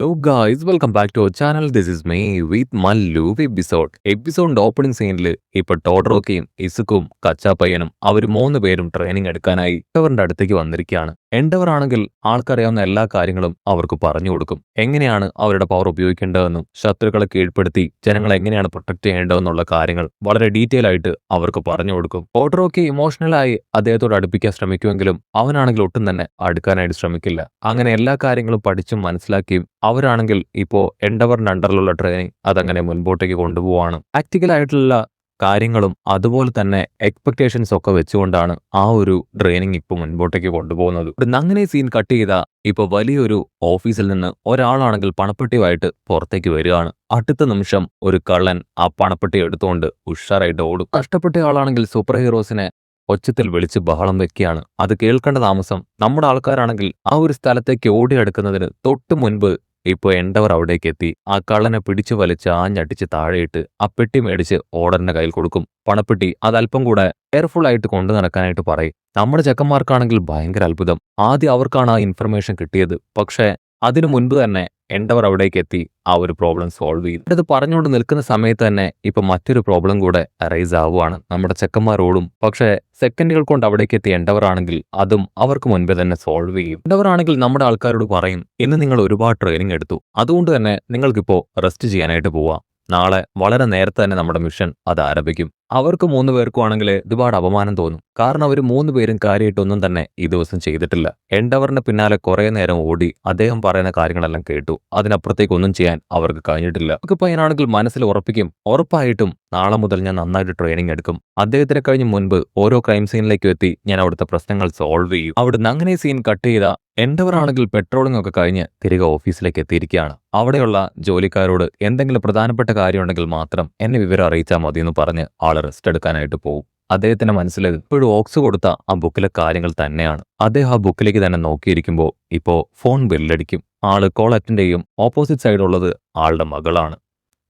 Hello guys, welcome back to our channel. This is me with Mallu episode. എപ്പിസോഡിന്റെ opening സീനിൽ ഇപ്പൊ ടോഡറോക്കയും ഇസുക്കും കച്ചാപ്പയ്യനും അവർ മൂന്ന് പേരും ട്രെയിനിങ് എടുക്കാനായി എൻഡവറിന്റെ അടുത്തേക്ക് വന്നിരിക്കുകയാണ്. എൻഡവർ ആണെങ്കിൽ ആൾക്കറിയാവുന്ന എല്ലാ കാര്യങ്ങളും അവർക്ക് പറഞ്ഞു കൊടുക്കും. എങ്ങനെയാണ് അവരുടെ പവർ ഉപയോഗിക്കേണ്ടതെന്നും ശത്രുക്കളെ കീഴ്പ്പെടുത്തി ജനങ്ങളെ എങ്ങനെയാണ് പ്രൊട്ടക്ട് ചെയ്യേണ്ടതെന്നുള്ള കാര്യങ്ങൾ വളരെ ഡീറ്റെയിൽ ആയിട്ട് അവർക്ക് പറഞ്ഞു കൊടുക്കും. ടോഡറോക്കി ഇമോഷണലായി അദ്ദേഹത്തോട് അടുപ്പിക്കാൻ ശ്രമിക്കുമെങ്കിലും അവനാണെങ്കിൽ ഒട്ടും തന്നെ അടുക്കാനായിട്ട് ശ്രമിക്കില്ല. അങ്ങനെ എല്ലാ കാര്യങ്ങളും പഠിച്ചും മനസ്സിലാക്കിയും അവരാണെങ്കിൽ ഇപ്പോ എൻഡവറിന്റെ അണ്ടറിലുള്ള ട്രെയിനിങ് അതങ്ങനെ മുൻപോട്ടേക്ക് കൊണ്ടുപോവാണ്. പ്രാക്ടിക്കൽ ആയിട്ടുള്ള കാര്യങ്ങളും അതുപോലെ തന്നെ എക്സ്പെക്ടേഷൻസ് ഒക്കെ വെച്ചുകൊണ്ടാണ് ആ ഒരു ട്രെയിനിങ് ഇപ്പൊ മുൻപോട്ടേക്ക് കൊണ്ടുപോകുന്നത്. അങ്ങനെ സീൻ കട്ട് ചെയ്ത ഇപ്പൊ വലിയൊരു ഓഫീസിൽ നിന്ന് ഒരാളാണെങ്കിൽ പണപ്പെട്ടിയുമായിട്ട് പുറത്തേക്ക് വരികയാണ്. അടുത്ത നിമിഷം ഒരു കള്ളൻ ആ പണപ്പെട്ടി എടുത്തുകൊണ്ട് ഉഷാറായിട്ട് ഓടും. കഷ്ടപ്പെട്ട ആളാണെങ്കിൽ സൂപ്പർ ഹീറോസിനെ ഒച്ചത്തിൽ വിളിച്ച് ബഹളം വെക്കുകയാണ്. അത് കേൾക്കേണ്ട താമസം നമ്മുടെ ആൾക്കാരാണെങ്കിൽ ആ ഒരു സ്ഥലത്തേക്ക് ഓടിയെടുക്കുന്നതിന് തൊട്ടു മുൻപ് ഇപ്പൊ എൻഡവർ അവിടേക്ക് എത്തി ആ കള്ളനെ പിടിച്ചു വലിച്ച് ആഞ്ഞടിച്ച് താഴെയിട്ട് ആ പെട്ടി മേടിച്ച് ഓർഡറിന്റെ കയ്യിൽ കൊടുക്കും. പണപ്പെട്ടി അതല്പം കൂടെ കെയർഫുൾ ആയിട്ട് കൊണ്ടു നടക്കാനായിട്ട് പറയും. നമ്മുടെ ചെക്കന്മാർക്കാണെങ്കിൽ ഭയങ്കര അത്ഭുതം. ആദ്യം അവർക്കാണ് ആ ഇൻഫർമേഷൻ കിട്ടിയത്. പക്ഷേ അതിനു മുൻപ് തന്നെ എൻഡവർ അവിടേക്ക് എത്തി ആ ഒരു പ്രോബ്ലം സോൾവ് ചെയ്യും. ഇത് പറഞ്ഞുകൊണ്ട് നിൽക്കുന്ന സമയത്ത് തന്നെ ഇപ്പൊ മറ്റൊരു പ്രോബ്ലം കൂടെ അറൈസ് ആവുകയാണ്. നമ്മുടെ ചെക്കന്മാരോടും പക്ഷേ സെക്കൻഡുകൾ കൊണ്ട് അവിടേക്ക് എത്തിയ എൻഡവർ ആണെങ്കിൽ അതും അവർക്ക് മുൻപേ തന്നെ സോൾവ് ചെയ്യും. എൻഡവർ ആണെങ്കിൽ നമ്മുടെ ആൾക്കാരോട് പറയും, ഇന്ന് നിങ്ങൾ ഒരുപാട് ട്രെയിനിങ് എടുത്തു, അതുകൊണ്ട് തന്നെ നിങ്ങൾക്കിപ്പോ റെസ്റ്റ് ചെയ്യാനായിട്ട് പോവാം. നാളെ വളരെ നേരത്തെ തന്നെ നമ്മുടെ മിഷൻ അത് ആരംഭിക്കും. അവർക്ക് മൂന്ന് പേർക്കും ആണെങ്കിൽ ഒരുപാട് അപമാനം തോന്നും. കാരണം അവർ മൂന്ന് പേരും കാര്യമായിട്ടൊന്നും തന്നെ ഈ ദിവസം ചെയ്തിട്ടില്ല. എൻഡവറിന്റെ പിന്നാലെ കുറെ നേരം ഓടി അദ്ദേഹം പറയുന്ന കാര്യങ്ങളെല്ലാം കേട്ടു. അതിനപ്പുറത്തേക്ക് ഒന്നും ചെയ്യാൻ അവർക്ക് കഴിഞ്ഞിട്ടില്ല. നമുക്ക് പയ്യനാണെങ്കിൽ മനസ്സിൽ ഉറപ്പിക്കും, ഉറപ്പായിട്ടും നാളെ മുതൽ ഞാൻ നന്നായിട്ട് ട്രെയിനിങ് എടുക്കും. അദ്ദേഹത്തിനെ കഴിഞ്ഞ് മുൻപ് ഓരോ ക്രൈം സീനിലേക്കും എത്തി ഞാൻ അവിടുത്തെ പ്രശ്നങ്ങൾ സോൾവ് ചെയ്യും. അവിടുന്ന് അങ്ങനെ സീൻ കട്ട് ചെയ്ത എൻഡവർ ആണെങ്കിൽ പെട്രോളിംഗ് ഒക്കെ കഴിഞ്ഞ് തിരികെ ഓഫീസിലേക്ക് എത്തിയിരിക്കുകയാണ്. അവിടെയുള്ള ജോലിക്കാരോട് എന്തെങ്കിലും പ്രധാനപ്പെട്ട കാര്യമുണ്ടെങ്കിൽ മാത്രം എന്നെ വിവരം അറിയിച്ചാൽ മതി എന്ന് പറഞ്ഞ് ആള് റെസ്റ്റ് എടുക്കാനായിട്ട് പോകും. അദ്ദേഹത്തിന്റെ മനസ്സിൽ ഇപ്പോഴും ഓക്സ് കൊടുത്ത ആ ബുക്കിലെ കാര്യങ്ങൾ തന്നെയാണ്. അദ്ദേഹം ആ ബുക്കിലേക്ക് തന്നെ നോക്കിയിരിക്കുമ്പോൾ ഇപ്പോ ഫോൺ ബെല്ലടിക്കും. ആള് കോൾ അറ്റൻഡ് ചെയ്യും. ഓപ്പോസിറ്റ് സൈഡുള്ളത് ആളുടെ മകളാണ്.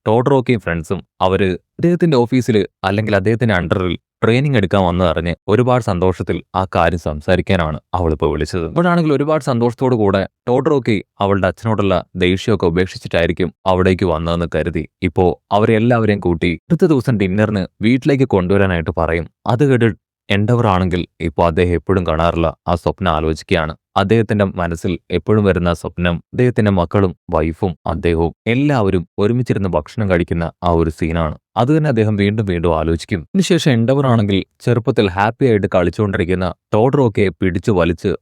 ടോഡറോക്കിയും ഫ്രണ്ട്സും അവര് അദ്ദേഹത്തിന്റെ ഓഫീസിൽ അല്ലെങ്കിൽ അദ്ദേഹത്തിന്റെ അണ്ടറിൽ ട്രെയിനിങ് എടുക്കാൻ വന്നതറിഞ്ഞ് ഒരുപാട് സന്തോഷത്തിൽ ആ കാര്യം സംസാരിക്കാനാണ് അവളിപ്പോ വിളിച്ചത്. അപ്പോഴാണെങ്കിൽ ഒരുപാട് സന്തോഷത്തോടു കൂടെ ടോഡറോക്കി അവളുടെ അച്ഛനോടുള്ള ദേഷ്യമൊക്കെ ഉപേക്ഷിച്ചിട്ടായിരിക്കും അവിടേക്ക് വന്നതെന്ന് കരുതി ഇപ്പോ അവരെല്ലാവരെയും കൂട്ടി അടുത്ത ദിവസം ഡിന്നറിന് വീട്ടിലേക്ക് കൊണ്ടുവരാനായിട്ട് പറയും. അത് കേട്ട് എൻഡവർ ആണെങ്കിൽ ഇപ്പോൾ അദ്ദേഹം എപ്പോഴും കാണാറില്ല ആ സ്വപ്നം ആലോചിക്കുകയാണ്. അദ്ദേഹത്തിന്റെ മനസ്സിൽ എപ്പോഴും വരുന്ന സ്വപ്നം അദ്ദേഹത്തിന്റെ മക്കളും വൈഫും അദ്ദേഹവും എല്ലാവരും ഒരുമിച്ചിരുന്ന് ഭക്ഷണം കഴിക്കുന്ന ആ ഒരു സീനാണ്. അത് തന്നെ അദ്ദേഹം വീണ്ടും വീണ്ടും ആലോചിക്കും. ഇതിനുശേഷം എൻഡവർ ആണെങ്കിൽ ചെറുപ്പത്തിൽ ഹാപ്പി ആയിട്ട് കളിച്ചുകൊണ്ടിരിക്കുന്ന ടോഡറോക്കെ പിടിച്ചു വലിച്ച്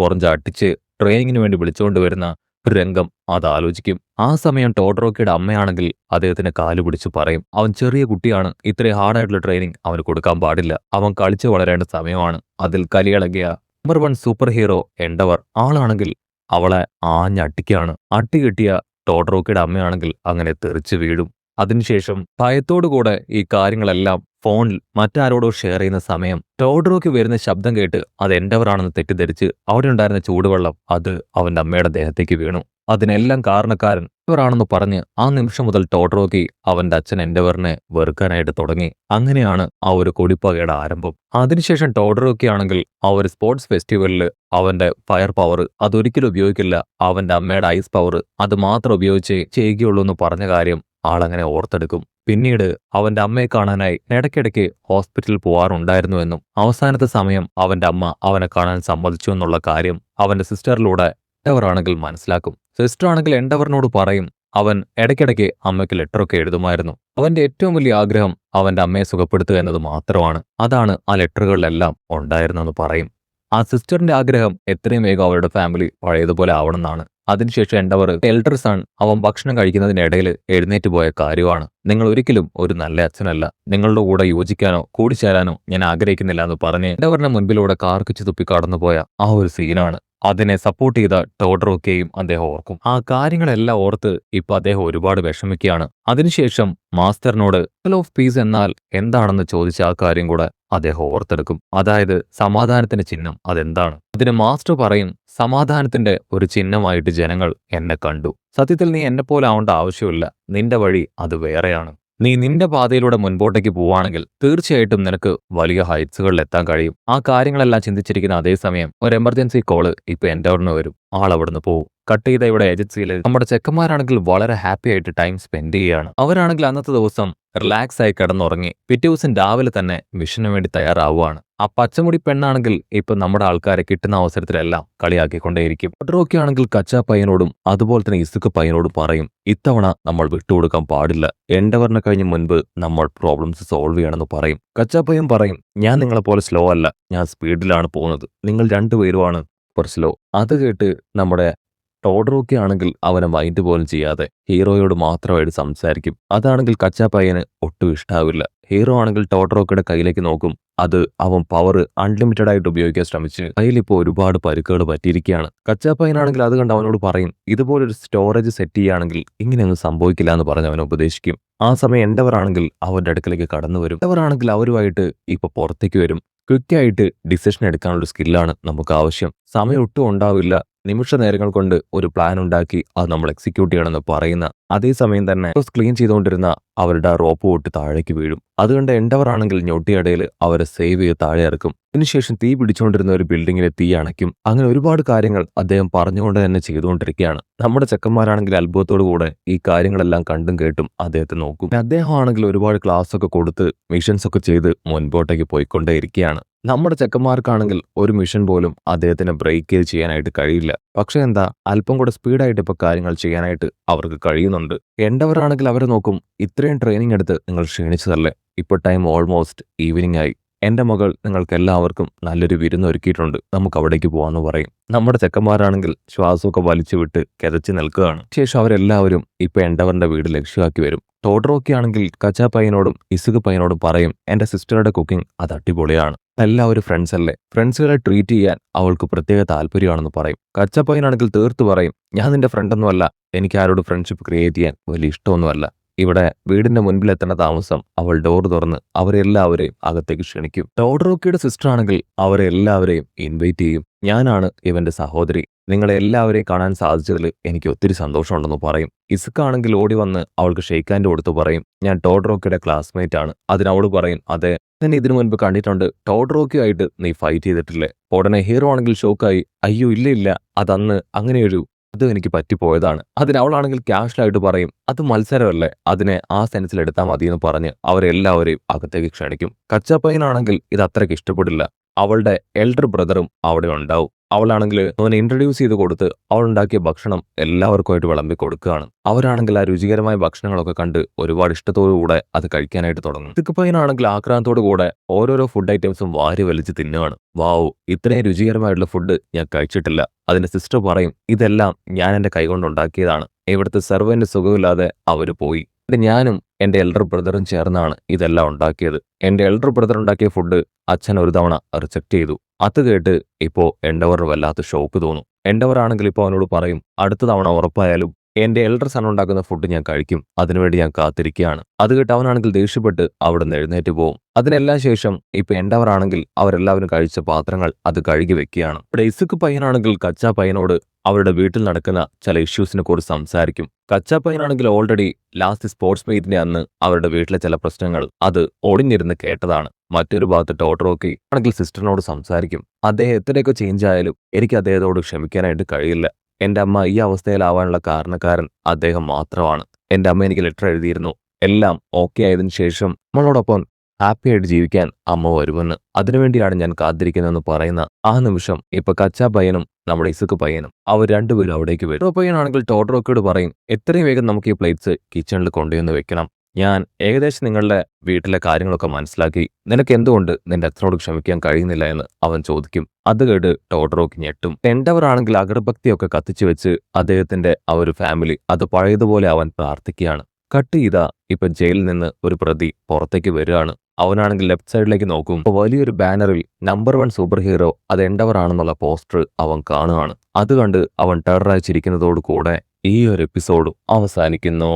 പൊറഞ്ച അട്ടിച്ച് ട്രെയിനിങ്ങിന് വേണ്ടി വിളിച്ചുകൊണ്ടുവരുന്ന ഒരു രംഗം അത് ആലോചിക്കും. ആ സമയം ടോഡറോക്കയുടെ അമ്മയാണെങ്കിൽ അദ്ദേഹത്തിന് കാലു പിടിച്ചു പറയും, അവൻ ചെറിയ കുട്ടിയാണ്, ഇത്രയും ഹാർഡായിട്ടുള്ള ട്രെയിനിങ് അവന് കൊടുക്കാൻ പാടില്ല, അവൻ കളിച്ചു വളരേണ്ട സമയമാണ്. അതിൽ കലിയിളകിയ നമ്പർ 1 സൂപ്പർ ഹീറോ എൻഡവർ ആളാണെങ്കിൽ അവളെ ആഞ്ഞട്ടിക്കാണ്. അട്ടികിട്ടിയ ടോഡറോക്കയുടെ അമ്മയാണെങ്കിൽ അങ്ങനെ തെറിച്ചു വീഴും. അതിനുശേഷം ഭയത്തോടുകൂടെ ഈ കാര്യങ്ങളെല്ലാം ഫോണിൽ മറ്റാരോടോ ഷെയർ ചെയ്യുന്ന സമയം ടോഡറോക്ക് വരുന്ന ശബ്ദം കേട്ട് അത് എൻഡവറാണെന്ന് തെറ്റിദ്ധരിച്ച് അവിടെ ഉണ്ടായിരുന്ന ചൂടുവെള്ളം അത് അവന്റെ അമ്മയുടെ ദേഹത്തേക്ക് വീണു. അതിനെല്ലാം കാരണക്കാരൻ എൻഡവറാണെന്ന് പറഞ്ഞ് ആ നിമിഷം മുതൽ ടോഡറോക്കി അവന്റെ അച്ഛൻ എൻഡവറിനെ വെറുക്കാനായിട്ട് തുടങ്ങി. അങ്ങനെയാണ് ആ ഒരു കൊടിപ്പകയുടെ ആരംഭം. അതിനുശേഷം ടോഡറോക്കി ആണെങ്കിൽ ആ ഒരു സ്പോർട്സ് ഫെസ്റ്റിവലിൽ അവന്റെ ഫയർ പവർ അതൊരിക്കലും ഉപയോഗിക്കില്ല, അവന്റെ അമ്മയുടെ ഐസ് പവർ അത് മാത്രം ഉപയോഗിച്ചേ ചെയ്യുകയുള്ളൂ എന്ന് പറഞ്ഞ കാര്യം ആളങ്ങനെ ഓർത്തെടുക്കും. പിന്നീട് അവന്റെ അമ്മയെ കാണാനായി ഇടയ്ക്കിടയ്ക്ക് ഹോസ്പിറ്റലിൽ പോവാറുണ്ടായിരുന്നുവെന്നും അവസാനത്തെ സമയം അവന്റെ അമ്മ അവനെ കാണാൻ സമ്മതിച്ചു എന്നുള്ള കാര്യം അവന്റെ സിസ്റ്ററിലൂടെ എൻഡവർ ആണെങ്കിൽ മനസ്സിലാക്കും. സിസ്റ്റർ ആണെങ്കിൽ എൻഡവറിനോട് പറയും അവൻ ഇടയ്ക്കിടയ്ക്ക് അമ്മയ്ക്ക് ലെറ്ററൊക്കെ എഴുതുമായിരുന്നു. അവന്റെ ഏറ്റവും വലിയ ആഗ്രഹം അവന്റെ അമ്മയെ സുഖപ്പെടുത്തുക എന്നത് മാത്രമാണ്. അതാണ് ആ ലെറ്ററുകളിലെല്ലാം ഉണ്ടായിരുന്നെന്ന് പറയും. ആ സിസ്റ്ററിന്റെ ആഗ്രഹം എത്രയും വേഗം അവരുടെ ഫാമിലി പഴയതുപോലെ ആവണമെന്നാണ്. അതിനുശേഷം എൻഡവർ എൽഡർ സൺ അവൻ ഭക്ഷണം കഴിക്കുന്നതിനിടയിൽ എഴുന്നേറ്റ് പോയ കാര്യമാണ്, നിങ്ങൾ ഒരിക്കലും ഒരു നല്ല അച്ഛനല്ല, നിങ്ങളുടെ കൂടെ യോജിക്കാനോ കൂടിച്ചേരാനോ ഞാൻ ആഗ്രഹിക്കുന്നില്ല എന്ന് പറഞ്ഞ് എൻഡവറിന്റെ മുൻപിലൂടെ കാർക്കിച്ചു തുപ്പി കടന്നുപോയ ആ ഒരു സീനാണ്. അതിനെ സപ്പോർട്ട് ചെയ്ത ടോഡറോക്കെയും അദ്ദേഹം ഓർക്കും. ആ കാര്യങ്ങളെല്ലാം ഓർത്ത് ഇപ്പൊ അദ്ദേഹം ഒരുപാട് വിഷമിക്കുകയാണ്. അതിനുശേഷം മാസ്റ്ററിനോട് സിംബൽ ഓഫ് പീസ് എന്നാൽ എന്താണെന്ന് ചോദിച്ച ആ കാര്യം കൂടെ അദ്ദേഹം ഓർത്തെടുക്കും. അതായത് സമാധാനത്തിന്റെ ചിഹ്നം അതെന്താണ്. അതിന് മാസ്റ്റർ പറയും, സമാധാനത്തിന്റെ ഒരു ചിഹ്നമായിട്ട് ജനങ്ങൾ എന്നെ കണ്ടു. സത്യത്തിൽ നീ എന്നെ പോലെ ആവേണ്ട ആവശ്യമില്ല, നിന്റെ വഴി അത് വേറെയാണ്. നീ നിന്റെ പാതയിലൂടെ മുൻപോട്ടേക്ക് പോവാണെങ്കിൽ തീർച്ചയായിട്ടും നിനക്ക് വലിയ ഹൈറ്റ്സുകളിൽ എത്താൻ കഴിയും. ആ കാര്യങ്ങളെല്ലാം ചിന്തിച്ചിരിക്കുന്ന അതേ സമയം ഒരു എമർജൻസി കോള് ഇപ്പൊ എന്റർന് വരും. ആളവിടുന്ന് പോവും. കട്ട് ചെയ്ത ഇവിടെ ഏജൻസിയിൽ നമ്മുടെ ചെക്കന്മാരാണെങ്കിൽ വളരെ ഹാപ്പി ആയിട്ട് ടൈം സ്പെൻഡ് ചെയ്യുകയാണ്. അവരാണെങ്കിൽ അന്നത്തെ ദിവസം റിലാക്സ് ആയി കിടന്നുറങ്ങി പിറ്റേ ദിവസം രാവിലെ തന്നെ മിഷന് വേണ്ടി തയ്യാറാവുകയാണ്. ആ പച്ചമുടി പെണ്ണാണെങ്കിൽ ഇപ്പൊ നമ്മുടെ ആൾക്കാരെ കിട്ടുന്ന അവസരത്തിലെല്ലാം കളിയാക്കിക്കൊണ്ടേയിരിക്കും. റോക്കി ആണെങ്കിൽ കച്ച പയ്യനോടും അതുപോലെ തന്നെ ഇസുക്ക് പയ്യനോടും പറയും, ഇത്തവണ നമ്മൾ വിട്ടുകൊടുക്കാൻ പാടില്ല. എൻഡവറിന് കഴിഞ്ഞ് മുൻപ് നമ്മൾ പ്രോബ്ലംസ് സോൾവ് ചെയ്യണമെന്ന് പറയും. കച്ച പയ്യൻ പറയും, ഞാൻ നിങ്ങളെ പോലെ സ്ലോ അല്ല, ഞാൻ സ്പീഡിലാണ് പോകുന്നത്. നിങ്ങൾ രണ്ടുപേരുമാണ് സ്ലോ. അത് കേട്ട് നമ്മുടെ ടോഡറോക്കി ആണെങ്കിൽ അവനെ മൈൻഡ് പോലും ചെയ്യാതെ ഹീറോയോട് മാത്രമായിട്ട് സംസാരിക്കും. അതാണെങ്കിൽ കച്ച പയ്യന് ഒട്ടും ഇഷ്ടാവില്ല. ഹീറോ ആണെങ്കിൽ ടോഡറോക്കിയുടെ കയ്യിലേക്ക് നോക്കും. അത് അവൻ പവർ അൺലിമിറ്റഡ് ആയിട്ട് ഉപയോഗിക്കാൻ ശ്രമിച്ച് കയ്യിലിപ്പോൾ ഒരുപാട് പരുക്കുകൾ പറ്റിയിരിക്കുകയാണ്. കച്ച പയ്യനാണെങ്കിൽ അത് കണ്ട് അവനോട് പറയും, ഇതുപോലൊരു സ്റ്റോറേജ് സെറ്റ് ചെയ്യുകയാണെങ്കിൽ ഇങ്ങനെയൊന്നും സംഭവിക്കില്ല എന്ന് പറഞ്ഞ് അവനെ ഉപദേശിക്കും. ആ സമയം എൻഡവർ ആണെങ്കിൽ അവന്റെ അടുക്കലേക്ക് കടന്നു വരും. എൻഡവർ ആണെങ്കിൽ അവരുമായിട്ട് ഇപ്പൊ പുറത്തേക്ക് വരും. ക്വിക്കായിട്ട് ഡിസിഷൻ എടുക്കാനുള്ള സ്കില്ലാണ് നമുക്ക് ആവശ്യം. സമയം ഒട്ടും ഉണ്ടാവില്ല. നിമിഷ നേരങ്ങൾ കൊണ്ട് ഒരു പ്ലാൻ ഉണ്ടാക്കി അത് നമ്മൾ എക്സിക്യൂട്ട് ചെയ്യണമെന്ന് പറയുന്ന അതേസമയം തന്നെ ക്ലീൻ ചെയ്തുകൊണ്ടിരുന്ന അവരുടെ റോപ്പ് പൊട്ട് താഴേക്ക് വീഴും. അതുകൊണ്ട് എൻഡവർ ആണെങ്കിൽ ഞൊട്ടിയിടയിൽ അവരെ സേവ് ചെയ്ത് താഴെ ഇറക്കും. ഇതിനുശേഷം തീ പിടിച്ചുകൊണ്ടിരുന്ന ഒരു ബിൽഡിങ്ങിലെ തീ അണയ്ക്കും. അങ്ങനെ ഒരുപാട് കാര്യങ്ങൾ അദ്ദേഹം പറഞ്ഞുകൊണ്ട് തന്നെ ചെയ്തുകൊണ്ടിരിക്കുകയാണ്. നമ്മുടെ ചെക്കന്മാരാണെങ്കിൽ അത്ഭുതത്തോടു കൂടെ ഈ കാര്യങ്ങളെല്ലാം കണ്ടും കേട്ടും അദ്ദേഹത്തെ നോക്കും. അദ്ദേഹം ആണെങ്കിൽ ഒരുപാട് ക്ലാസ് ഒക്കെ കൊടുത്ത് മിഷൻസ് ഒക്കെ ചെയ്ത് മുൻപോട്ടേക്ക് പോയിക്കൊണ്ടേയിരിക്കുകയാണ്. നമ്മുടെ ചെക്കന്മാർക്കാണെങ്കിൽ ഒരു മിഷൻ പോലും അദ്ദേഹത്തിന് ബ്രേക്ക് ചെയ്യാനായിട്ട് കഴിയില്ല. പക്ഷെ എന്താ, അല്പം കൂടെ സ്പീഡായിട്ട് ഇപ്പൊ കാര്യങ്ങൾ ചെയ്യാനായിട്ട് അവർക്ക് കഴിയുന്നുണ്ട്. എൻഡവർ ആണെങ്കിൽ അവരെ നോക്കും, ഇത്രയും ട്രെയിനിങ് എടുത്ത് നിങ്ങൾ ക്ഷീണിച്ചതല്ലേ, ഇപ്പൊ ടൈം ഓൾമോസ്റ്റ് ഈവനിങ് ആയി. എന്റെ മകൾ നിങ്ങൾക്ക് എല്ലാവർക്കും നല്ലൊരു വിരുന്ന് ഒരുക്കിയിട്ടുണ്ട്, നമുക്ക് അവിടേക്ക് പോവാന്ന് പറയും. നമ്മുടെ ചെക്കന്മാരാണെങ്കിൽ ശ്വാസമൊക്കെ വലിച്ചു വിട്ട് കിതച്ച് നിൽക്കുകയാണ്. ശേഷം അവരെല്ലാവരും ഇപ്പൊ എൻഡവറിന്റെ വീട് ലക്ഷ്യമാക്കി വരും. ടോഡറോക്കി ആണെങ്കിൽ കച്ച പയ്യനോടും ഇസുക് പയ്യനോടും പറയും, എന്റെ സിസ്റ്ററുടെ കുക്കിംഗ് അത് അടിപൊളിയാണ്, എല്ലാവരും ഫ്രണ്ട്സ് അല്ലേ, ഫ്രണ്ട്സുകളെ ട്രീറ്റ് ചെയ്യാൻ അവൾക്ക് പ്രത്യേക താല്പര്യമാണെന്ന് പറയും. കച്ച പയ്യനാണെങ്കിൽ തീർത്ത് പറയും, ഞാൻ നിന്റെ ഫ്രണ്ടൊന്നുമല്ല, എനിക്ക് ആരോട് ഫ്രണ്ട്ഷിപ്പ് ക്രിയേറ്റ് ചെയ്യാൻ വലിയ ഇഷ്ടമൊന്നുമല്ല. ഇവിടെ വീടിന്റെ മുൻപിലെത്തേണ്ട താമസം അവൾ ഡോർ തുറന്ന് അവരെല്ലാവരെയും അകത്തേക്ക് ക്ഷണിക്കും. ടോഡറോക്കിയുടെ സിസ്റ്റർ ആണെങ്കിൽ അവരെ എല്ലാവരെയും ഇൻവൈറ്റ് ചെയ്യും. ഞാനാണ് ഇവന്റെ സഹോദരി, നിങ്ങളെ എല്ലാവരെയും കാണാൻ സാധിച്ചതിൽ എനിക്ക് ഒത്തിരി സന്തോഷമുണ്ടെന്ന് പറയും. ഇസുക്കാണെങ്കിൽ ഓടി വന്ന് അവൾക്ക് ഷെയ്ക്ക് ഹാൻഡ് കൊടുത്ത് പറയും, ഞാൻ ടോഡറോക്കിയുടെ ക്ലാസ്മേറ്റ് ആണ്. അതിനവള് പറയും, അതെ, ഞാൻ ഇതിനു മുൻപ് കണ്ടിട്ടുണ്ട്, ടോഡറോക്കിയായിട്ട് നീ ഫൈറ്റ് ചെയ്തിട്ടില്ലേ? ഉടനെ ഹീറോ ആണെങ്കിൽ ഷോക്കായി, അയ്യോ ഇല്ല ഇല്ല, അതന്ന് അങ്ങനെയൊരു അത് എനിക്ക് പറ്റിപ്പോയതാണ്. അതിനവളാണെങ്കിൽ ക്യാഷ്വലായിട്ട് പറയും, അത് മത്സരമല്ലേ, അതിനെ ആ സെൻസിൽ എടുത്താൽ മതിയെന്ന് പറഞ്ഞ് അവരെല്ലാവരെയും അകത്തേക്ക് ക്ഷണിക്കും. കച്ചാപ്പയ്യനാണെങ്കിൽ ഇത് അത്രയ്ക്ക് ഇഷ്ടപ്പെടില്ല. അവളുടെ എൽഡർ ബ്രദറും അവിടെ ഉണ്ടാവും. അവളാണെങ്കിൽ അവനെ ഇൻട്രൊഡ്യൂസ് ചെയ്ത് കൊടുത്ത് അവളുണ്ടാക്കിയ ഭക്ഷണം എല്ലാവർക്കുമായിട്ട് വിളമ്പി കൊടുക്കുകയാണ്. അവരാണെങ്കിൽ ആ രുചികരമായ ഭക്ഷണങ്ങളൊക്കെ കണ്ട് ഒരുപാട് ഇഷ്ടത്തോടുകൂടെ അത് കഴിക്കാനായിട്ട് തുടങ്ങും. ഇസുക്ക് ആക്രാന്തത്തോടു കൂടെ ഓരോരോ ഫുഡ് ഐറ്റംസും വാരി വലിച്ച് തിന്നുകയാണ്. വാവ്, ഇത്രയും രുചികരമായിട്ടുള്ള ഫുഡ് ഞാൻ കഴിച്ചിട്ടില്ല. അതിന്റെ സിസ്റ്റർ പറയും, ഇതെല്ലാം ഞാൻ എന്റെ കൈകൊണ്ട് ഉണ്ടാക്കിയതാണ്. ഇവിടുത്തെ സെർവന്റ് സുഖമില്ലാതെ അവര് പോയി. ഞാനും എന്റെ എൽഡർ ബ്രദറും ചേർന്നാണ് ഇതെല്ലാം ഉണ്ടാക്കിയത്. എന്റെ എൽഡർ ബ്രദർ ഉണ്ടാക്കിയ ഫുഡ് അച്ഛൻ ഒരു തവണ റിജക്ട് ചെയ്തു. അത് കേട്ട് ഇപ്പോ എൻഡവറിന് വല്ലാത്ത ഷോക്ക് തോന്നും. എൻഡവർ ആണെങ്കിൽ ഇപ്പോൾ അവനോട് പറയും, അടുത്ത തവണ ഉറപ്പായാലും എന്റെ എൽഡർ സൺ ഉണ്ടാക്കുന്ന ഫുഡ് ഞാൻ കഴിക്കും, അതിനുവേണ്ടി ഞാൻ കാത്തിരിക്കുകയാണ്. അത് കേട്ട് അവനാണെങ്കിൽ ദേഷ്യപ്പെട്ട് അവിടെ നിന്ന് എഴുന്നേറ്റ് പോകും. അതിനെല്ലാം ശേഷം ഇപ്പൊ എൻഡവർ ആണെങ്കിൽ അവരെല്ലാവരും കഴിച്ച പാത്രങ്ങൾ അത് കഴുകി വെക്കുകയാണ്. ഇവിടെ ഇസുക്ക് പയ്യനാണെങ്കിൽ കച്ച പയ്യനോട് അവരുടെ വീട്ടിൽ നടക്കുന്ന ചില ഇഷ്യൂസിനെ കുറിച്ച് സംസാരിക്കും. കച്ച പയ്യനാണെങ്കിൽ ഓൾറെഡി ലാസ്റ്റ് സ്പോർട്സ് മീറ്റിന്റെ അന്ന് അവരുടെ വീട്ടിലെ ചില പ്രശ്നങ്ങൾ അത് ഒളിഞ്ഞിരുന്ന് കേട്ടതാണ്. മറ്റൊരു ഭാഗത്ത് ടോഡറോക്കി ആണെങ്കിൽ സിസ്റ്ററിനോട് സംസാരിക്കും, അദ്ദേഹം എത്രയൊക്കെ ചേഞ്ച് ആയാലും എനിക്ക് അദ്ദേഹത്തോട് ക്ഷമിക്കാനായിട്ട് കഴിയില്ല. എന്റെ അമ്മ ഈ അവസ്ഥയിലാവാനുള്ള കാരണക്കാരൻ അദ്ദേഹം മാത്രമാണ്. എന്റെ അമ്മ എനിക്ക് ലെറ്റർ എഴുതിയിരുന്നു, എല്ലാം ഓക്കെ ആയതിനു ശേഷം നമ്മളോടൊപ്പം ഹാപ്പി ആയിട്ട് ജീവിക്കാൻ അമ്മ വരുമെന്ന്. അതിനുവേണ്ടിയാണ് ഞാൻ കാത്തിരിക്കുന്നതെന്ന് പറയുന്ന ആ നിമിഷം ഇപ്പൊ കച്ച പയ്യനും നമ്മുടെ ഇസുക്ക് പയ്യനും അവർ രണ്ടുപേരും അവിടേക്ക് വരും. പയ്യനാണെങ്കിൽ ടോഡറോക്കിയോട് പറയും, എത്രയും വേഗം നമുക്ക് ഈ പ്ലേറ്റ്സ് കിച്ചണിൽ കൊണ്ടുവന്ന് വെക്കണം. ഞാൻ ഏകദേശം നിങ്ങളുടെ വീട്ടിലെ കാര്യങ്ങളൊക്കെ മനസ്സിലാക്കി, നിനക്ക് എന്തുകൊണ്ട് നിന്റെ അച്ഛനോട് ക്ഷമിക്കാൻ കഴിയുന്നില്ല എന്ന് അവൻ ചോദിക്കും. അത് കേട്ട് ടോഡറോക്കി ഞെട്ടും. എൻഡവർ ആണെങ്കിൽ അഗർബത്തിയൊക്കെ കത്തിച്ചു വെച്ച് അദ്ദേഹത്തിന്റെ ആ ഒരു ഫാമിലി അത് പഴയതുപോലെ അവൻ പ്രാർത്ഥിക്കുകയാണ്. കട്ട് ചെയ്താ ഇപ്പൊ ജയിലിൽ നിന്ന് ഒരു പ്രതി പുറത്തേക്ക് വരികയാണ്. അവനാണെങ്കിൽ ലെഫ്റ്റ് സൈഡിലേക്ക് നോക്കും. വലിയൊരു ബാനറിൽ നമ്പർ 1 സൂപ്പർ ഹീറോ അത് എൻഡവർ ആണെന്നുള്ള പോസ്റ്റർ അവൻ കാണുകയാണ്. അത് കണ്ട് അവൻ ടെററായി ചിരിക്കുന്നതോടു കൂടെ ഈ ഒരു എപ്പിസോഡ് അവസാനിക്കുന്നു.